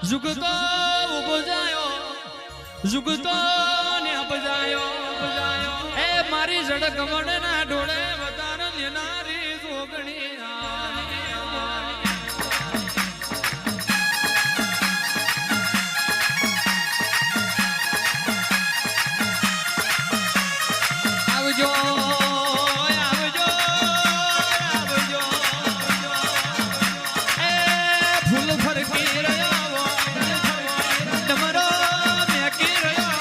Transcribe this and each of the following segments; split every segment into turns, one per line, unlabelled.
જુગતો ઉપજાયો જુગતો ને ઉપજાયો એ મારી જડક મડના ઢોળે વધાર લેનારી જોગણી આવજો આવજો આવજો એ ફૂલ ફરકી રહ્યો ડમરો મેકી રહ્યો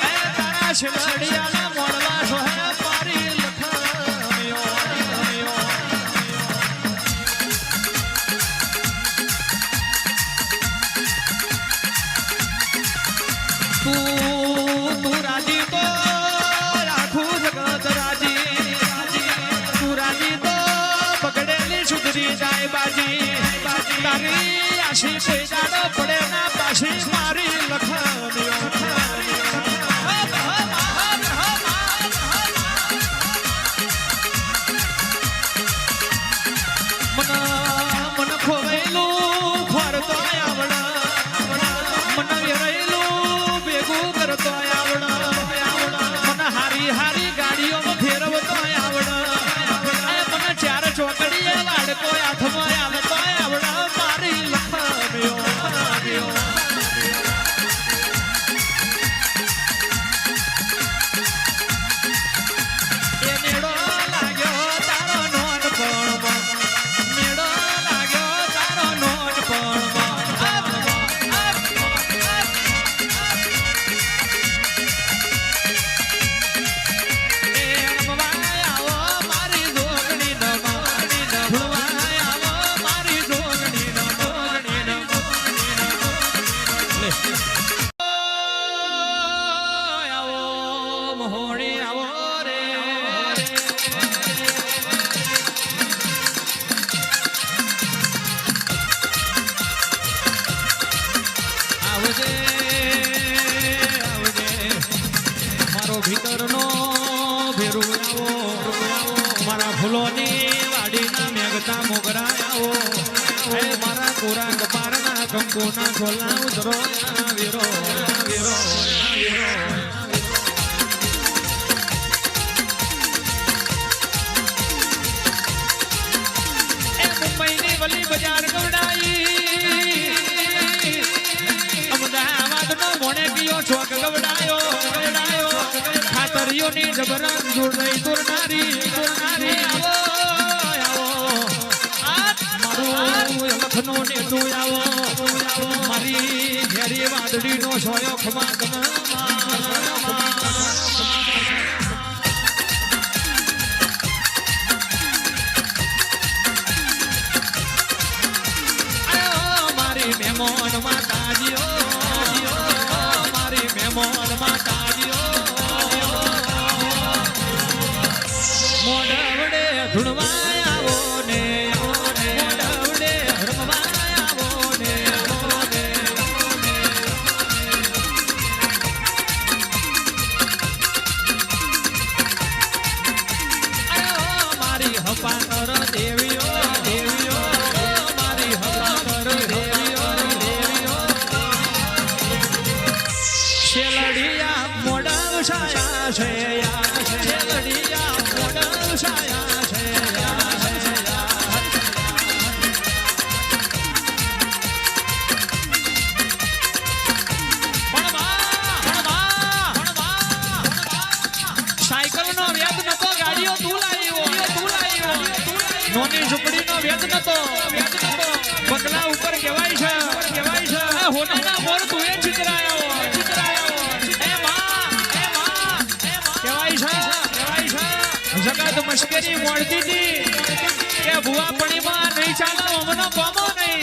એ તારા શિલડિયાના મોડવા સોહે પારી લખમ્યો તું રાજી તો સુધરી જાય બાજી તારી આશી પૈદાડો પડે ના પાછી મારી લખમ્યો મન ખોવાયેલું ખોરતો આવડ મન વેરાયેલું ભેગું કરતો આવડ મને હારી હારી ગાડીઓમાં ફેરવતો આવડ મને ચાર ચોકડીએ લાડકો હાથમાં આવતો આવડ મારી લખમ્યો એ નેડો લાગ્યો તારો નોનપણમાં નેડો લાગ્યો તારો નોનપણમાં એ રમવાય આવો મારી જોગણી નમાણી ભૂલવાય આવો મારી જોગણી નમાણી આવો મહોણી આવો રે આવજે આવજે મારો ભીતરનો ભેરું આવો મારા ફૂલોની વાડીના મેઘતા મોગરા આવો હે મારા કોરા કપારના કંકુના છોલા ઉતરો વીરો વીરો વીરો મુંબઈની વલી બજાર ગવડાઈ અમદાવાદનો મોણે કયો ચોક ગવડાયો ખાતરીઓની જબરન દૂરઈ તુરનારી આવો આવો મારું લખનો ને તું આવો મારી ઘેરી વાદળીનો સોયો ખમા મહેમાન માતાજીઓ મારી મહેમાન માતાજીઓ મોડવડે ધૂણવાય આવો ને મોડવડે રમવાય આવો ને મારી હપા કર દેવીઓ દેવીઓ મારી હપા કર દેવીઓ શેલડિયા મોડવ છાયા છે શેલડિયા મોડવ છાયા છે સાયકલ નો વેદ નતો ગાડીઓ તું લાવ્યો નોની ઝૂંપડીનો વેદ નતો બંગલા ઉપર કહેવાય છે હોનાના મોર તું એ ચિતરાયો જગત મશ્કરી મોડતી હતી કે ભુવાપણીમાં નહીં ચાલે અમનો પામો નહીં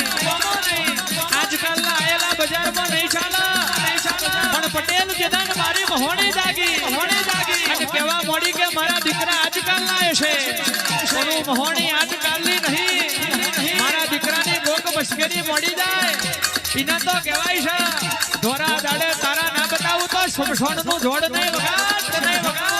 આજકાલના આયેલા બજારમાં નહીં ચાલે પણ પટેલ કેદાન મારી મહોણી જાગી અને કહેવા મોડી કે મારા દીકરા આજકાલના છે સોનું મહોણી આજકાલની નહીં મારા દીકરાની ગોક મશ્કરી મોડી જાય એના તો કહેવાય છે ધોરા દાડે તારા ના બતાવું તો શમશાનનું જોડ નહીં વગાડ જોડ નહીં વગાડ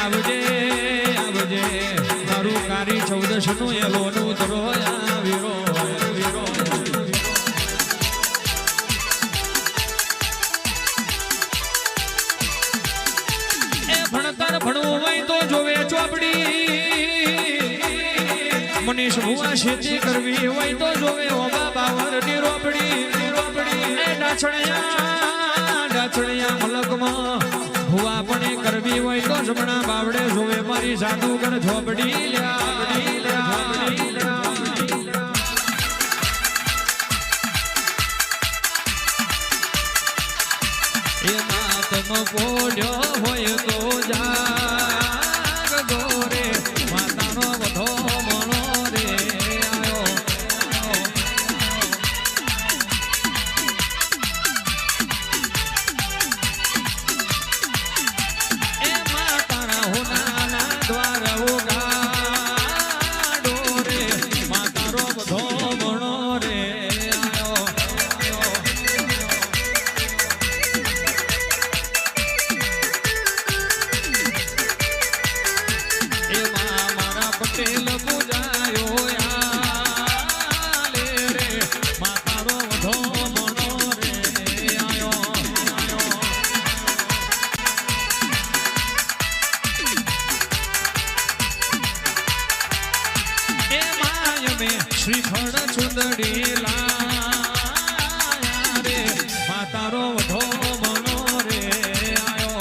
આવજે આવજે તારું કારી 14 નું એલોનું ધરોયા વીરો એ ભણતર ભણવું હોય તો જોવે ચોપડી મનીષ ભુવા ખેતી કરવી હોય તો જોવે ઓબા બાવર ની રોપડી એ ડાછણિયા મલકમાં ભુવા પણ કરવી હોય તો જમણા બાવડે જોવે મારી જાદુગર ઝોપડી એમાં તમ પોડ્યો હોય તો જાગ દોરે માતાનો વધો મણો રે આયો એ માતાના હોનાના દ્વાર ઉગાડો રે માતાનો વધો મણો રે આયો એમાં મારા પટેલ પૂજાયો આલે રે માતારો વધો મણો રે આયો એ માય મે શ્રીફળ ચુંદડી લાયા રે માતારો વધો મણો રે આયો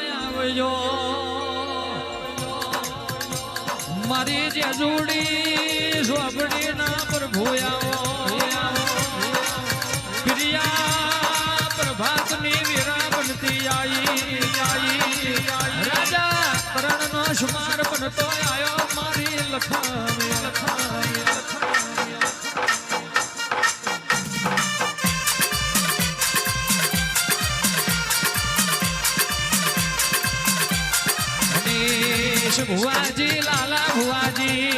આવજો મારી જે જોડી ઝોપડી ના પ્રભુ આવો પ્રિયા પ્રભાત ની વીરા બનતી આઈ રાજા કરણ નો શુમાર બનતો આયો મારી લખામી ભુવાજી લાલા ભુવાજી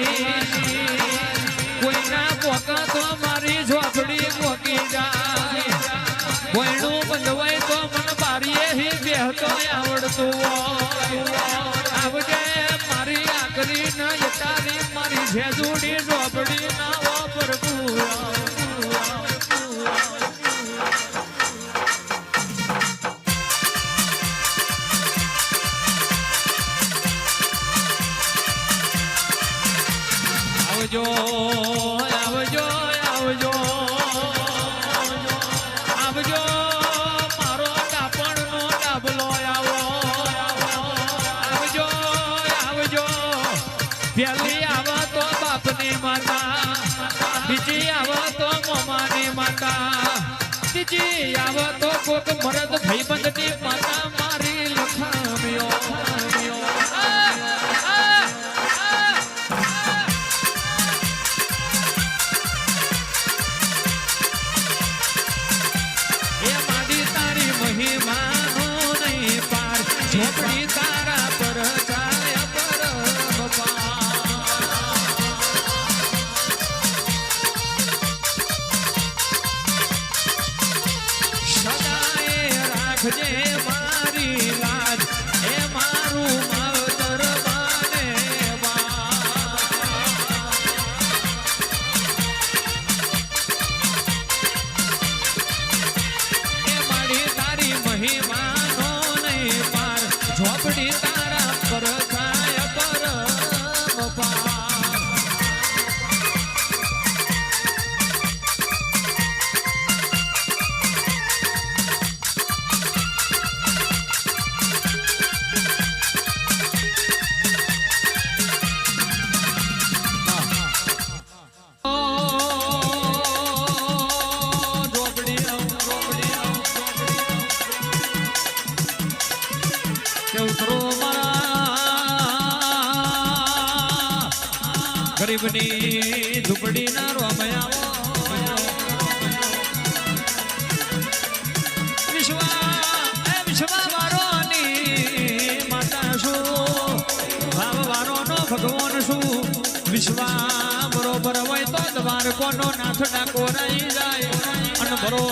કોઈના પોકા તો મારી ઝોપડી પોકી જાય કોઈનું બંધવાય તો મન બારીએ હી બેહતો આવડતું આવજે મારી આકરી ના યતારી મારી જેજુડી ઝોપડી ના ઓ પ્રભુ આવજો આવજો આવજો આવજો મારો ડાપણનો ડાબલો આવો આવજો આવજો પહેલી આવો તો બાપની માતા બીજી આવો તો મમાની માતા ત્રીજી આવો તો કોક મરદ ભાઈબંધની માતા મારી લખામ્યો મહિમાનો નહીં પાર ઝોપડી તારા પર જાય પર સદાએ રાખજે મારી લાજ એ મારું માવતર બાને મહિમાનો નહીં પાર ઝોપડી તારા પર થાય પરમ પાર ગરીબની ઝૂંપડી ના રોમયા વિશ્વા વારોની માતા શું ભાવ વારોનો ભગવાન શું વિશ્વા બરોબર હોય તો દ્વાર કોનો નાથ ડાકો રહી જાય અને કરો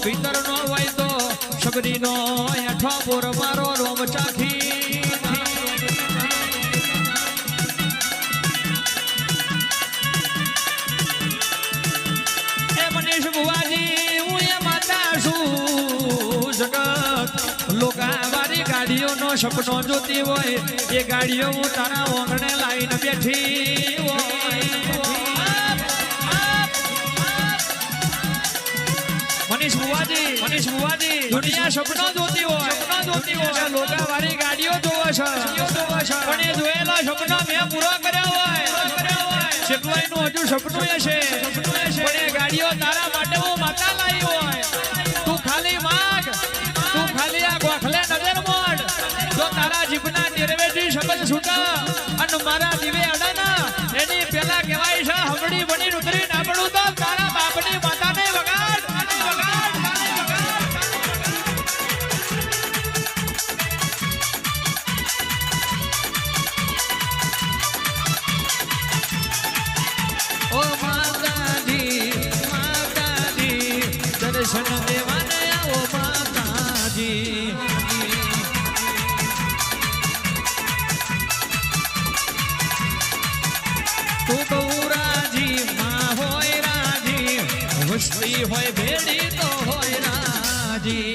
ભીતર નો હોય તો શબરી નો એઠો બોર મારો રોમ ચાખી એ મનીષ બુવાજી હું એ માતા છું જગત લોકાવાળી ગાડીઓનો સપનો જોતી હોય એ ગાડીઓ હું તારા ઓંગણે લાઈને બેઠી મનીષ બુવાજી દુનિયા સપનો જોતી હોય લોકાવાળી ગાડીઓ જોવે છે પણ એ જોયેલો સપનો મેં પૂરો કર્યો હોય કેટલાયનું હજુ સપનું હશે પણ એ ગાડીઓ તારા માટે હું માતા લાવી હોય તું ખાલી માગ તું ખાલી આ ગોખલે નજર મોડ જો તારા જીભના ટેરવેથી શબ્દ છૂટા અને મારા દીવે અડાના એની પેલા કહેવાય છે હમડી બની ઉતરી ના પડું તો તારા બાપની માતાને વગાડ ઓ માતાજી દર્શન દેવાને આવો માતાજી તું બહુ રાજી માં હોય રાજી વસ્તી હોય ભેડી તો હોય રાજી